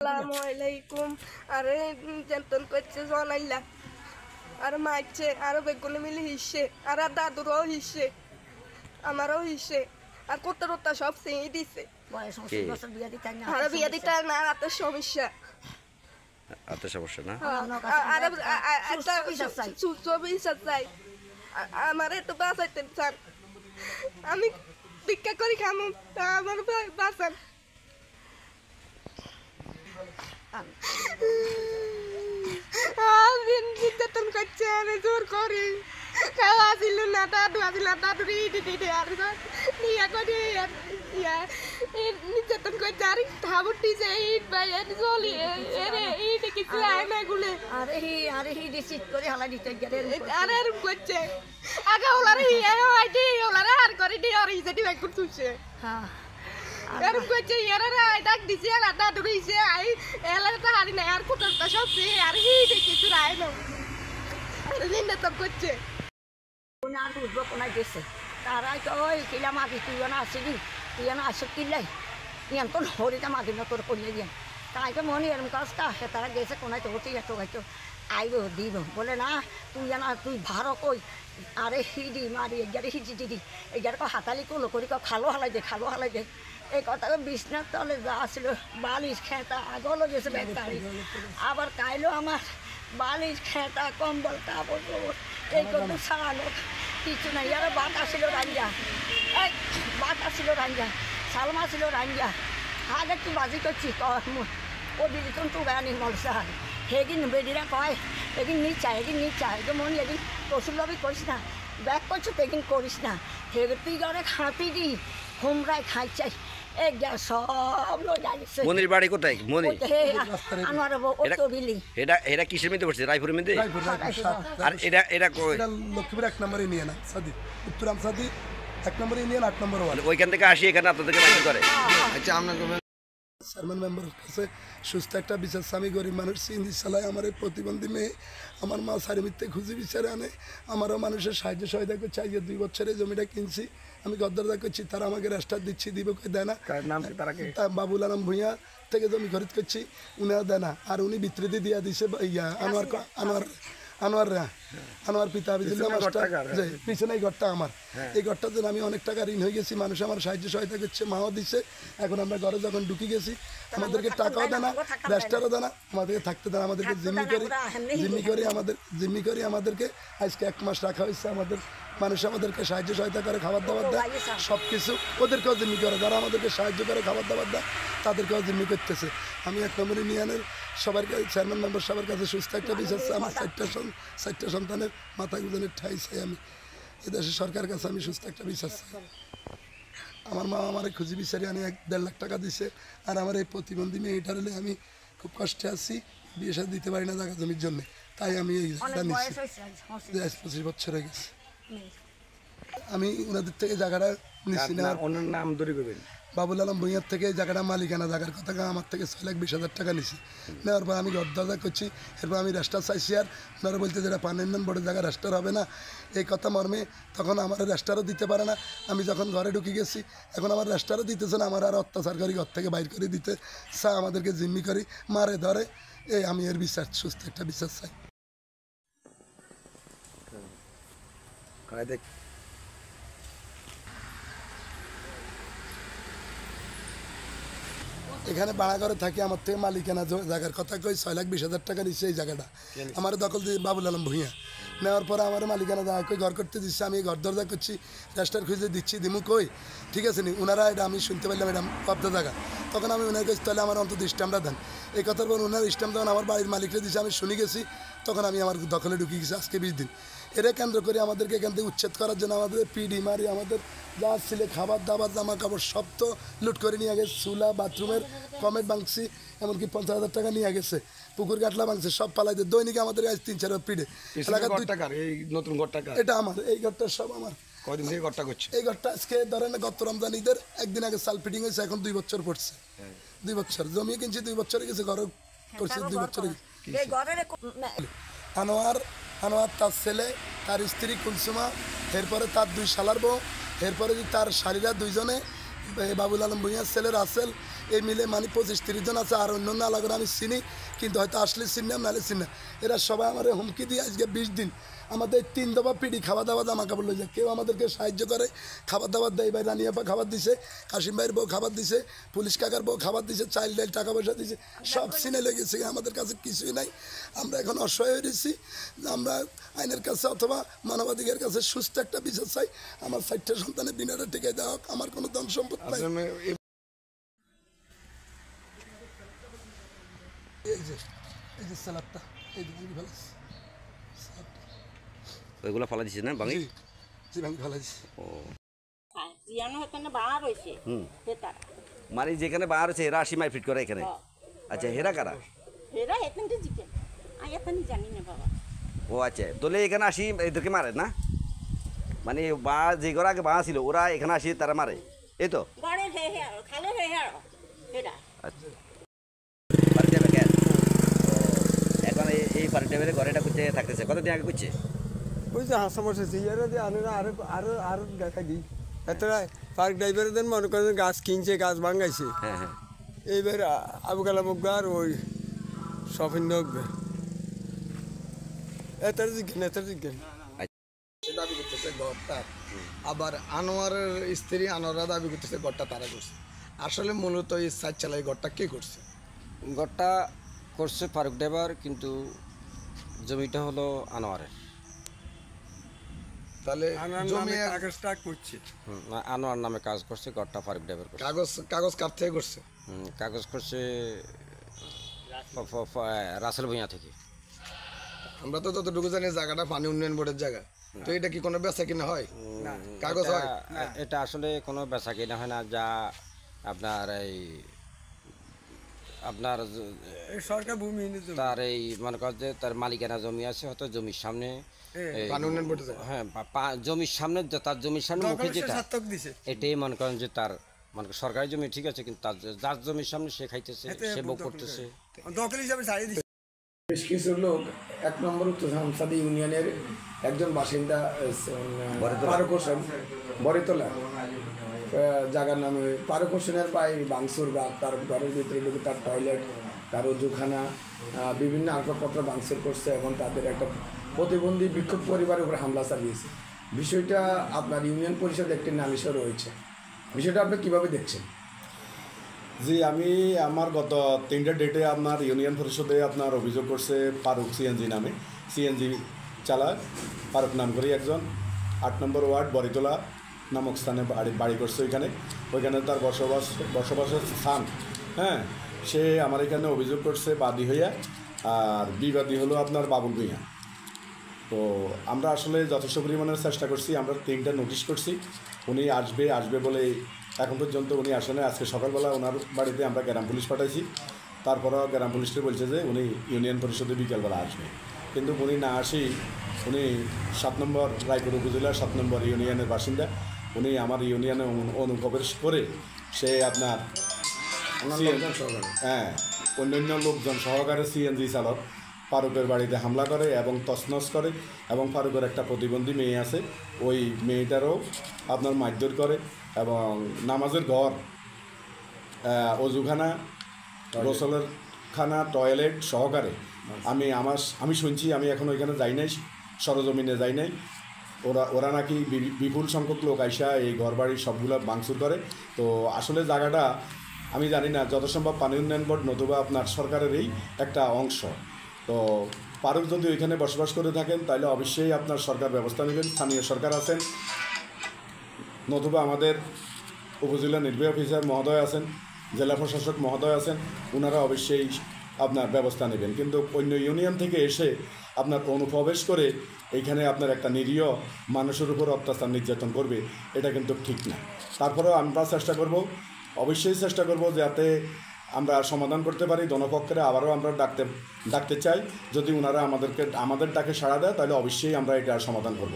আসসালামাইকুম। আরে যেমন করছে জনাইলা আর মাইছে আরো বেগুনে মিলে হিসে আর দাদুরও হিসে আমারও হিসে আর কোত্তা টোত্তা সব সেই দিছে। আর বিয়া দিতে না এত সমস্যা এত সমস্যা না চাই আমার একটু বাঁচাইতেন স্যার, আমি ভিক্ষা করি খামো তা আমার বাঁচান। নির্যাতন করছে আমি জোর করি খাওয়া ছিল না দাদু আসিল দাদু নির্যাতন করছে আর ঠাবুর দিছে ইট ভাই চলি ইট কিছু আয় না গুলে আরে হি ডিসিট করে হালা দিতে গেলে আরে এরকম করছে আগে ওলারে আইডি ওলারে আর করে দি আর ইজেটি ব্যাক করছে। হ্যাঁ এরকম করছে এরা ডাক দিছে আর দাদু দিছে আই এলা তো হারি না আর কুটটা সব আর হি কিছু আয় না নির্যাতন করছে। কোনা উঠবো কোনায় গেছে তারাই তো ওই কিলা মাগি তুই না আসিনি তুই না আসো কিলাই ইয়ান তো হরিটা মাগি না তোর করিয়ে দিয়ে তাইকে মনে এরম কাজটা আসে তারা গেছে কোনায় তো হতেই এত গাইতো আইব দিব বলে না তুই না তুই ভারো কই আরে হিডি মারি এগারে হিজি দিদি এগারে হাতালি কোলো করি খালো হালাই দে এই কথা বিছনার তলে যা ছিল বালিশ খেতা আগলও গেছে ব্যাগটারি আবার কাইলো আমার বালিশ খেতা কম্বল কাপড় এই কথা ছাড়ানো কিছু নাই আর বাত আসিল রাঞ্জা সালমা ছিল রাঞ্জা আগে তুই বাজি করছি ও দিদি তো বেড়ানি মলসা হেগিন বেডিরা কয় এগিন নিচা এগিন মনে এগিন পশুর লবি করিস না ব্যাগ করছো তেগিন করিস না হেগে তুই অনেক হাঁপি দি হোমরায় খাই চাই মনির বাড়ি কোথায়? মনির এটা কিসের মধ্যে পড়ছে? রায়পুরের মধ্যে। আর এটা লক্ষ্মীপুর 1 নম্বর ইউনিয়ন সাদি উত্তরাম সাদি 1 নম্বর ইউনিয়ন 8 নম্বর ওয়ার্ড। ওইখান থেকে আসি এখানে আপনাদেরকে মাইন্ড করে। আচ্ছা আপনাকে চেয়ারম্যান মেম্বারের কাছে সুস্থ একটা বিচার স্বামী গরিব মানুষ সিন্ধি চালায় আমার এই প্রতিবন্ধী মেয়ে আমার মা সারি মিথ্যে খুঁজি বিচারে আনে আমারও মানুষের সাহায্য সহায়তা করছে। আজকে 2 বছরে জমিটা কিনছি আমি গদ্দারদা করছি তারা আমাকে রেস্টার দিচ্ছি দিব দেয় না। বাবুল আলম ভূঁইয়া থেকে জমি খরিদ করছি উনিও দেয় না আর উনি বিতৃতি দিয়া দিছে আনোয়ার পিতা পিছনে এই ঘরটা আমার এই ঘরটার জন্য আমি অনেক টাকা ঋণ হয়ে গেছি। মানুষ আমার সাহায্য সহায়তা করছে মাও দিচ্ছে। এখন আমরা ঘরে যখন ঢুকে গেছি আমাদেরকে টাকাও দেয় না রেস্টারও দেয় না আমাদেরকে থাকতে দেয় আমাদেরকে জিম্মি করি আমাদেরকে আজকে 1 মাস রাখা হয়েছে। আমাদের মানুষ আমাদেরকে সাহায্য সহায়তা করে খাবার দাবার দেয় সব কিছু ওদেরকেও জিম্মি করে যারা আমাদেরকে সাহায্য করে খাবার দাবার দেয় তাদেরকেও জিম্মি করতেছে। আমি 1 নম্বর ইউনিয়নের সবার কাছে চেয়ারম্যান মেম্বার সবার কাছে সুস্থ একটা বিচার আমার 4টা সন্তানের মাথা গুজনের ঠাই চাই। আমি এদেশের সরকারের কাছে আমি সুস্থ একটা বিচার চাই। আমার মা আমার খুঁজি বিচারে আনি 1.5 লাখ টাকা দিছে আর আমার এই প্রতিবন্ধী মেয়েটার হলে আমি খুব কষ্টে আছি বিয়ে সাথে দিতে পারি না জায়গা জমির জন্য তাই আমি এই জায়গাটা নিচ্ছি 25 বছর হয়ে গেছে। আমি ওনাদের থেকে জায়গাটা নিচ্ছি না। ওনার নাম ধরে করবেন বাবুল আলম ভূঁইয়ার থেকে জায়গাটা মালিকানা জায়গার কথা আমার থেকে 6,20,000 টাকা নিছি নেওয়ার পর আমি গদ্দাদা করছি। এরপর আমি রেস্টার চাইছি আর ওনারা বলতে যেটা পার্মানেন্ট বোর্ডের জায়গায় রেস্টার হবে না এই কথা মর্মে তখন আমার রেস্টারও দিতে পারে না। আমি যখন ঘরে ঢুকে গেছি এখন আমার রেস্টারও দিতেছে না আমার আর অত্যাচার করি ঘর থেকে বাইর করে দিতে আমাদেরকে জিম্মি করি মারে ধরে এই আমি এর বিচার সুস্থ একটা বিচার চাই। এখানে ভাড়া ঘরে থাকি আমার থেকে মালিকানা জায়গার কথা কই 6,20,000 টাকা নিচ্ছে এই জায়গাটা আমার দখল দিয়ে বাবুল আলম ভূঁইয়া নেওয়ার পরে আমার মালিকানা জায়গা কই ঘর করতে দিচ্ছে আমি ঘর দরজা করছি রেস্টার খুঁজে দিচ্ছি দিমু কই ঠিক আছে নি ওনারা এটা আমি শুনতে পারলাম এটা কব্জা জায়গা তখন আমি ওনার কাছে তাহলে আমার অন্তত স্ট্যাম্পটা দেন এই কথার পর ওনার স্ট্যাম্প যখন আমার বাড়ির মালিকরা দিচ্ছে আমি শুনে গেছি তখন আমি আমার দখলে ঢুকে গেছি আজকে 20 দিন। এরা কেন্দ্র করে আমাদেরকে এখান থেকে উচ্ছেদ করার জন্য আমাদের পিডি মারি আমাদের যা ছিলে খাবার দাবার জামা কাপড় সব তো লুট করে নিয়ে গেছে চুলা বাথরুমের কমেট ভাঙছি এমনকি 50,000 টাকা নিয়ে গেছে পুকুর কাটলা ভাঙছে সব পালাইতে দৈনিক আমাদের আজ 3-4 পিডে এটা আমার এই ঘরটা সব আমার এই ঘরটা আজকে ধরেন গত রমজান ঈদের একদিন আগে সাল ফিটিং হয়েছে এখন 2 বছর পড়ছে 2 বছর জমি কিনছি 2 বছরে গেছে ঘর করছে 2 বছরে আনোয়ার তার ছেলে তার স্ত্রী কুলসুমা এরপরে তার 2 শালার বউ এরপরে তার শালীরা 2 জনে বাবুল আলম ভূঁইয়ার ছেলে রাসেল এই মিলে মানে 25-30 জন আছে, আর অন্য অন্য আলাদা আমি চিনি, কিন্তু হয়তো আসলে চিনলাম নাহলে চিনি না। এরা সবাই আমার হুমকি দিয়ে আজকে 20 দিন আমাদের 3 দফা পিড়ি খাওয়া দাওয়া জামা কাপড় লয়ে যায়, কেউ আমাদেরকে সাহায্য করে, খাবার দাবার দেয়। ভাই রানী আপা খাবার দিছে, কাশিম ভাইয়ের বউ খাবার দিছে, পুলিশ কাকার বউ খাবার দিছে, চাইল ডাইল টাকা পয়সা দিছে, সব সিনে লেগেছে। আমাদের কাছে কিছুই নাই, আমরা এখন অসহায় হয়েছি। আমরা আইনের কাছে অথবা মানবাধিকার কাছে সুস্থ একটা বিচার চাই। আমার 4টা সন্তানের বিনারে টিকে দেওয়া হোক, আমার কোনো ধন সম্পদ নাই। এই যে সালাদটা এই যে ভাঙি ফেলাইছি, ওইগুলো ফালা দিছে না ভাঙি? জি ভাঙি ফেলাইছি। ও মানে যেখানে বার হচ্ছে এরা 80 মাইল ফিট করে এখানে। আচ্ছা, হেরা কারা? ও আচ্ছা, তাহলে এখানে আসি এদেরকে মারে না? মানে বা যে ঘর আগে বা ছিল ওরা এখানে আসি তারা মারে, এই তো? আচ্ছা, এখন এই পার্টি টেবিলে ঘরে এটা করতে থাকতেছে কতদিন আগে করছে? ওই যে হাসা বসেছি এরা দিয়ে আরো দেখা দিই এতটা পার্ক ড্রাইভারদের মনে করেন গাছ কিনছে, গাছ ভাঙাইছে। হ্যাঁ হ্যাঁ, এইবার আবু কালাম আর ওই শপিং এটার জিজ্ঞেন দাবি করতেছে ঘরটা, আবার আনোয়ারের স্ত্রী আনোয়ারা দাবি করতেছে ঘরটা তারা করছে। আসলে মূলত এই সাইড চালাই ঘরটা কে করছে? ঘরটা করছে ফারুক ড্রাইভার, কিন্তু জমিটা হলো আনোয়ারের। তাহলে জমি কাগজটা করছে, আনোয়ার নামে কাজ করছে, ঘরটা ফারুক ড্রাইভার করছে। কাগজ কার থেকে করছে? কাগজ করছে রাসেল ভূঁইয়া থেকে। আমরা তো যতটুকু জানি জায়গাটা পানি উন্নয়ন বোর্ডের জায়গা, তো এটা কি কোনো বেচা কিনা হয়? কাগজ হয়? এটা আসলে কোনো বেচা কিনা হয় না, যা আপনার আপনার সরকার ভূমি তার এই মনে কর যে তার মালিকানা জমি আছে, হয়তো জমির সামনে পানি উন্নয়ন বোর্ডের জায়গা। হ্যাঁ, জমির সামনে তার জমির সামনে মুখে যেটা এটাই মনে করেন যে তার মানে সরকারি জমি ঠিক আছে, কিন্তু তার যার জমির সামনে সে খাইতেছে, সে ভোগ করতেছে। বেশ কিছু লোক 1 নম্বর উত্তর হামসাদি ইউনিয়নের একজন বাসিন্দা ফারুক হোসেন বরিতলা জায়গার নামে ফারুক হোসেনের প্রায় ভাঙচুর বা তার ঘরের ভিতরে ঢুকে তার টয়লেট, তার উজুখানা, বিভিন্ন আসবাবপত্র ভাঙচুর করছে এবং তাদের একটা প্রতিবন্ধী বিক্ষোভ পরিবারের উপরে হামলা চালিয়েছে। বিষয়টা আপনার ইউনিয়ন পরিষদ একটি নালিশও রয়েছে, বিষয়টা আপনি কীভাবে দেখছেন? জি, আমি আমার গত 3টা ডেটে আপনার ইউনিয়ন পরিষদে আপনার অভিযোগ করছে ফারুক সিএনজি নামে, সিএনজি চালায় ফারুক নাম করি একজন, 8 নম্বর ওয়ার্ড বরিতলা নামক স্থানে বাড়ি করছে। ওইখানে তার বসবাসের স্থান। হ্যাঁ, সে আমার এখানে অভিযোগ করছে বাদী হইয়া, আর বিবাদী হলো আপনার বাবুল ভূঁইয়া। তো আমরা আসলে যথেষ্ট পরিমাণের চেষ্টা করছি, আমরা 3টা নোটিশ করছি, উনি আসবে বলে এখন পর্যন্ত উনি আসেন। আজকে সকালবেলা ওনার বাড়িতে আমরা গ্রাম পুলিশ পাঠাইছি, তারপরও গ্রাম পুলিশকে বলছে যে উনি ইউনিয়ন পরিষদে বিকালবেলা আসবে, কিন্তু উনি না আসি, উনি 7 নম্বর রায়পুর উপজেলার 7 নম্বর ইউনিয়নের বাসিন্দা। উনি আমার ইউনিয়নে অনুপ্রবেশ করে সে আপনার হ্যাঁ অন্যান্য লোকজন সহকারে সিএনজি চালক ফারুকের বাড়িতে হামলা করে এবং তছনছ করে, এবং ফারুকের একটা প্রতিবন্ধী মেয়ে আছে, ওই মেয়েটারও আপনার মারধর করে, এবং নামাজের ঘর, অজুখানা, গোসলের খানা, টয়লেট সহকারে আমি শুনছি, আমি এখন ওইখানে যাই নাই, সরজমিনে যাই নাই, ওরা নাকি বিপুল সংখ্যক লোক আইসা এই ঘরবাড়ি সবগুলো ভাঙচুর করে। তো আসলে জায়গাটা আমি জানি না, যত সম্ভব পানি উন্নয়ন বোর্ড নতুবা আপনার সরকারেরই একটা অংশ। তো ফারুক যদি ওইখানে বসবাস করে থাকেন তাহলে অবশ্যই আপনার সরকার ব্যবস্থা নেবেন, স্থানীয় সরকার আছেন, নতুবা আমাদের উপজেলা নির্বাহী অফিসার মহোদয় আছেন, জেলা প্রশাসক মহোদয় আছেন, ওনারা অবশ্যই আপনার ব্যবস্থা নেবেন। কিন্তু অন্য ইউনিয়ন থেকে এসে আপনার অনুপ্রবেশ করে এইখানে আপনার একটা নিরীহ মানুষের উপর অত্যাচার নির্যাতন করবে, এটা কিন্তু ঠিক না। তারপরেও আমরা অবশ্যই চেষ্টা করব যাতে আমরা সমাধান করতে পারি। দোনোপক্ষের আবারও আমরা ডাকতে চাই, যদি ওনারা আমাদের ডাকে সাড়া দেয় তাহলে অবশ্যই আমরা এটা সমাধান করব।